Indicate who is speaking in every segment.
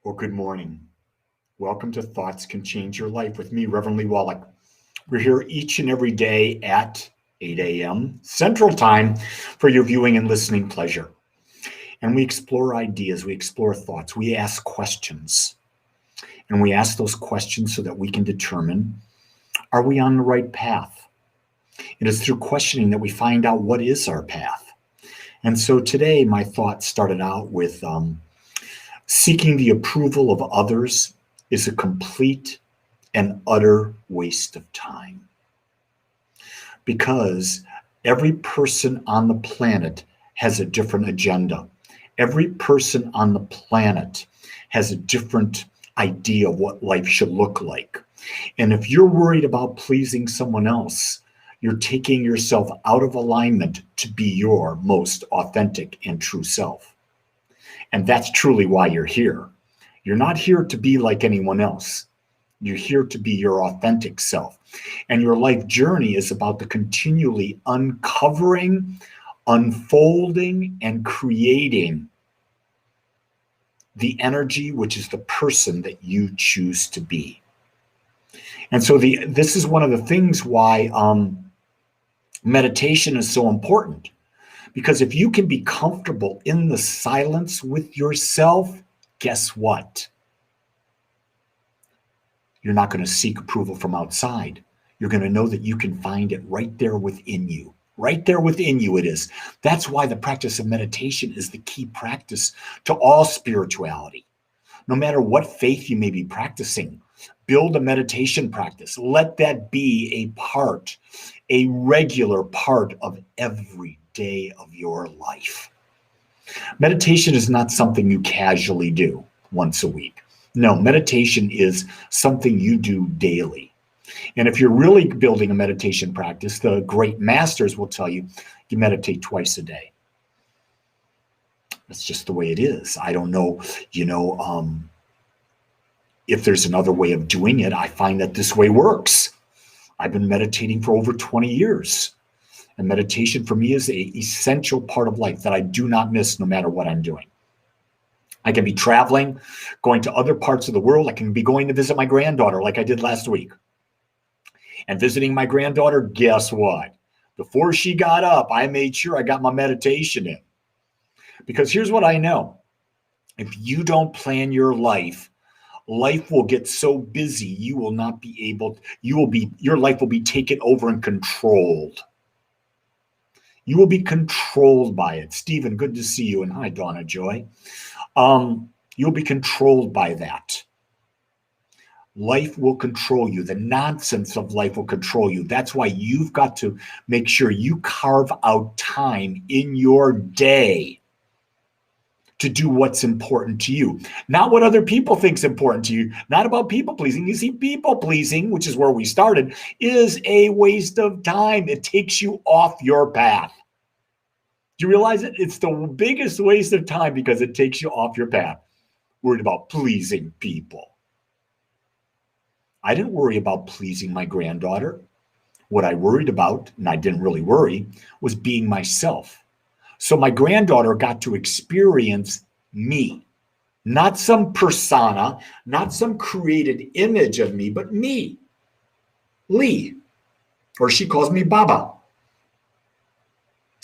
Speaker 1: Well, good morning. Welcome to Thoughts Can Change Your Life with me, Reverend Wolak. We're here each and every day at 8 a.m. Central Time for your viewing and listening pleasure. And we explore ideas, we explore thoughts, we ask questions. And we ask those questions so that we can determine, are we on the right path? It is through questioning that we find out what is our path. And so today, my thoughts started out with seeking the approval of others is a complete and utter waste of time. Because every person on the planet has a different agenda. Every person on the planet has a different idea of what life should look like. And if you're worried about pleasing someone else, you're taking yourself out of alignment to be your most authentic and true self. And that's truly why you're here. You're not here to be like anyone else. You're here to be your authentic self. And your life journey is about the continually uncovering, unfolding, and creating the energy, which is the person that you choose to be. And so this is one of the things why meditation is so important. Because if you can be comfortable in the silence with yourself, guess what? You're not going to seek approval from outside. You're going to know that you can find it right there within you. Right there within you it is. That's why the practice of meditation is the key practice to all spirituality. No matter what faith you may be practicing, build a meditation practice. Let that be a regular part of every day of your life. Meditation is not something you casually do once a week. No, meditation is something you do daily. And if you're really building a meditation practice, the great masters will tell you, you meditate twice a day. That's just the way it is. I don't know, if there's another way of doing it. I find that this way works. I've been meditating for over 20 years. And meditation for me is an essential part of life that I do not miss no matter what I'm doing. I can be traveling, going to other parts of the world. I can be going to visit my granddaughter like I did last week. And visiting my granddaughter, guess what? Before she got up, I made sure I got my meditation in. Because here's what I know. If you don't plan your life will get so busy you will not be able, your life will be taken over and controlled. You will be controlled by it. Stephen, good to see you. And hi, Donna Joy. You'll be controlled by that. Life will control you. The nonsense of life will control you. That's why you've got to make sure you carve out time in your day to do what's important to you. Not what other people think is important to you. Not about people pleasing. You see, people pleasing, which is where we started, is a waste of time. It takes you off your path. Do you realize it? It's the biggest waste of time because it takes you off your path. Worried about pleasing people. I didn't worry about pleasing my granddaughter. What I worried about, and I didn't really worry, was being myself. So my granddaughter got to experience me, not some persona, not some created image of me, but me, Lee, or she calls me Baba.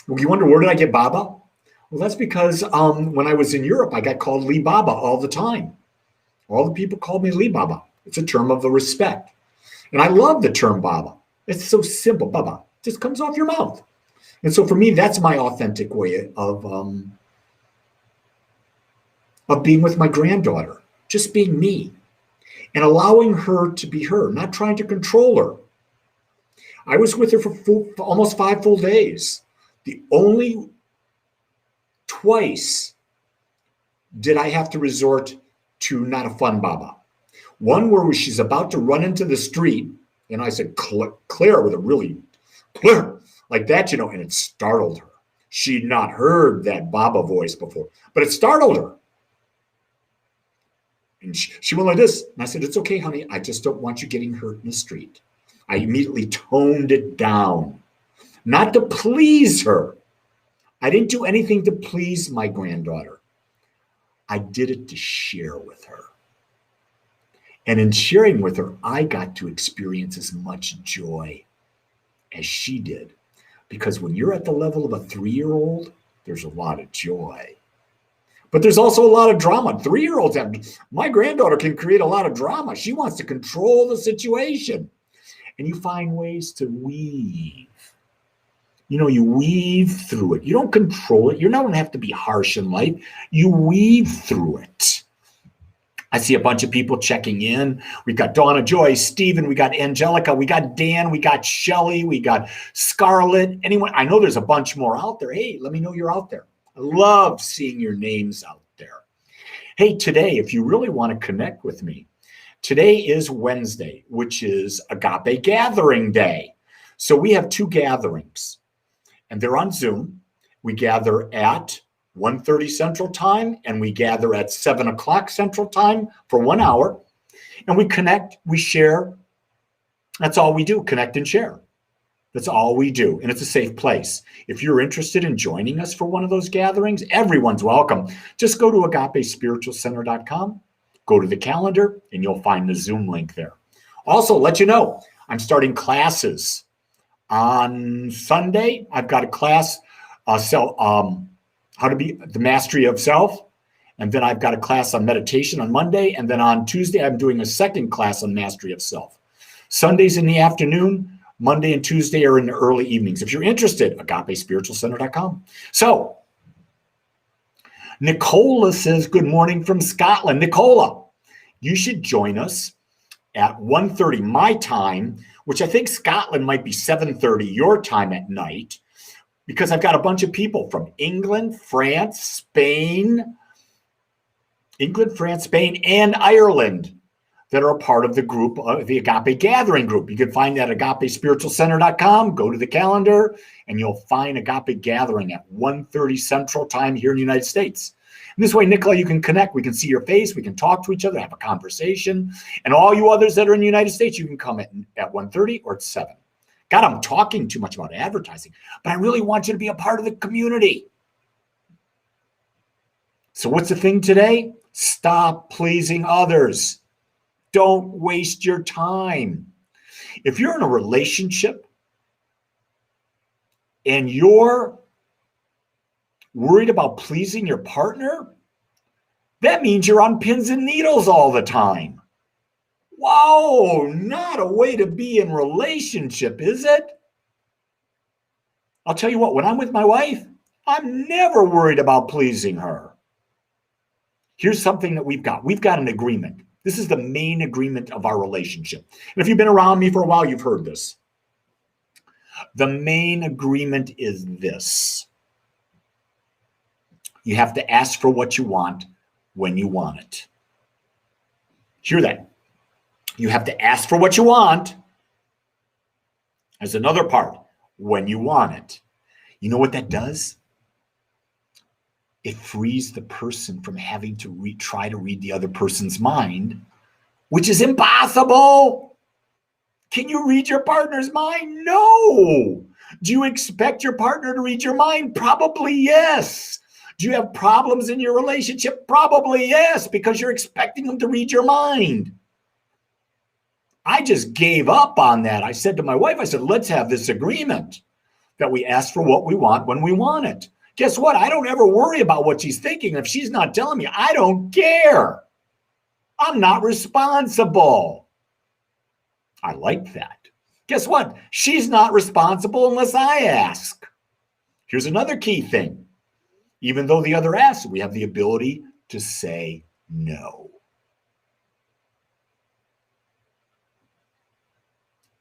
Speaker 1: Well, you wonder, where did I get Baba? Well, that's because when I was in Europe, I got called Lee Baba all the time. All the people called me Lee Baba. It's a term of the respect. And I love the term Baba. It's so simple, Baba. It just comes off your mouth. And so for me, that's my authentic way of being with my granddaughter, just being me and allowing her to be her, not trying to control her. I was with her for almost 5 full days. The only twice did I have to resort to not a fun Baba. One where she's about to run into the street, and I said, Claire, with a really Claire, like that, and it startled her. She'd not heard that Baba voice before, but it startled her. And she went like this. And I said, it's okay, honey. I just don't want you getting hurt in the street. I immediately toned it down, not to please her. I didn't do anything to please my granddaughter. I did it to share with her. And in sharing with her, I got to experience as much joy as she did. Because when you're at the level of a 3-year-old, there's a lot of joy. But there's also a lot of drama. 3-year-olds have, my granddaughter can create a lot of drama. She wants to control the situation. And you find ways to weave. You weave through it. You don't control it. You don't have to be harsh in life. You weave through it. I see a bunch of people checking in. We've got Donna Joy, Stephen, we got Angelica, we got Dan, we got Shelly, we got Scarlett. Anyone? I know there's a bunch more out there. Hey, let me know you're out there. I love seeing your names out there. Hey, today, if you really want to connect with me, today is Wednesday, which is Agape Gathering Day. So we have 2 gatherings, and they're on Zoom. We gather at 1:30 Central Time, and we gather at 7 o'clock Central Time for 1 hour, and we connect, we share. That's all we do, connect and share. That's all we do, and it's a safe place. If you're interested in joining us for one of those gatherings, everyone's welcome. Just go to agapespiritualcenter.com, go to the calendar, and you'll find the Zoom link there. Also, let you know, I'm starting classes. On Sunday, I've got a class, how to be the mastery of self. And then I've got a class on meditation on Monday. And then on Tuesday, I'm doing a second class on mastery of self. Sundays in the afternoon, Monday and Tuesday are in the early evenings. If you're interested, agapespiritualcenter.com. So Nicola says, good morning from Scotland. Nicola, you should join us at 1:30 my time, which I think Scotland might be 7:30 your time at night, because I've got a bunch of people from England, France, Spain, and Ireland that are a part of the group, the Agape Gathering group. You can find that at agapespiritualcenter.com. Go to the calendar, and you'll find Agape Gathering at 1:30 Central Time here in the United States. And this way, Nicola, you can connect. We can see your face. We can talk to each other, have a conversation. And all you others that are in the United States, you can come at 1:30 or at 7. God, I'm talking too much about advertising, but I really want you to be a part of the community. So what's the thing today? Stop pleasing others. Don't waste your time. If you're in a relationship and you're worried about pleasing your partner, that means you're on pins and needles all the time. Wow, not a way to be in relationship, is it? I'll tell you what, when I'm with my wife, I'm never worried about pleasing her. Here's something that we've got. We've got an agreement. This is the main agreement of our relationship. And if you've been around me for a while, you've heard this. The main agreement is this. You have to ask for what you want when you want it. Hear that? You have to ask for what you want. There's another part, when you want it. You know what that does? It frees the person from having to try to read the other person's mind, which is impossible. Can you read your partner's mind? No. Do you expect your partner to read your mind? Probably yes. Do you have problems in your relationship? Probably yes, because you're expecting them to read your mind. I just gave up on that. I said to my wife, I said, let's have this agreement that we ask for what we want when we want it. Guess what? I don't ever worry about what she's thinking. If she's not telling me, I don't care. I'm not responsible. I like that. Guess what? She's not responsible unless I ask. Here's another key thing. Even though the other asks, we have the ability to say no.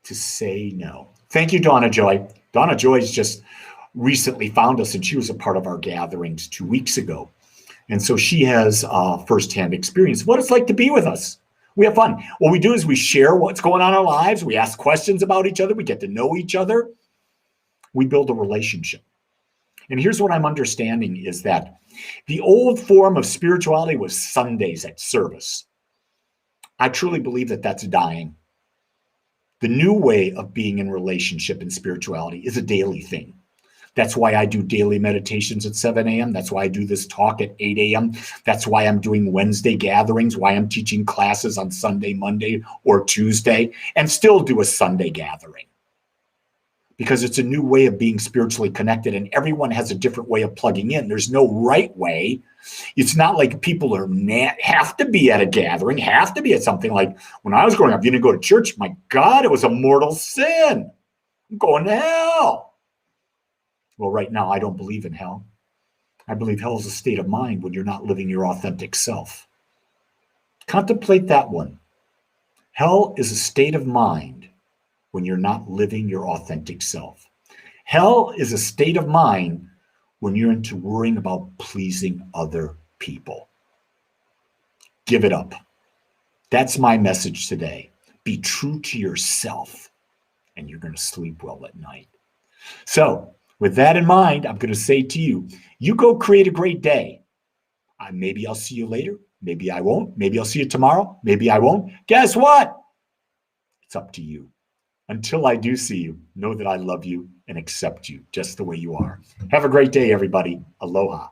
Speaker 1: To say no. Thank you, Donna Joy. Donna Joy's just recently found us, and she was a part of our gatherings 2 weeks ago. And so she has firsthand experience what it's like to be with us. We have fun. What we do is we share what's going on in our lives. We ask questions about each other. We get to know each other. We build a relationship. And here's what I'm understanding is that the old form of spirituality was Sundays at service. I truly believe that that's dying. The new way of being in relationship and spirituality is a daily thing. That's why I do daily meditations at 7 a.m. That's why I do this talk at 8 a.m. That's why I'm doing Wednesday gatherings, why I'm teaching classes on Sunday, Monday, or Tuesday, and still do a Sunday gathering. Because it's a new way of being spiritually connected, and everyone has a different way of plugging in. There's no right way. It's not like people have to be at a gathering, have to be at something. Like when I was growing up, you didn't go to church. My God, it was a mortal sin. I'm going to hell. Well, right now, I don't believe in hell. I believe hell is a state of mind when you're not living your authentic self. Contemplate that one. Hell is a state of mind when you're not living your authentic self. Hell is a state of mind when you're into worrying about pleasing other people. Give it up. That's my message today. Be true to yourself, and you're going to sleep well at night. So, with that in mind, I'm going to say to you, you go create a great day. Maybe I'll see you later. Maybe I won't. Maybe I'll see you tomorrow. Maybe I won't. Guess what? It's up to you. Until I do see you, know that I love you and accept you just the way you are. Have a great day, everybody. Aloha.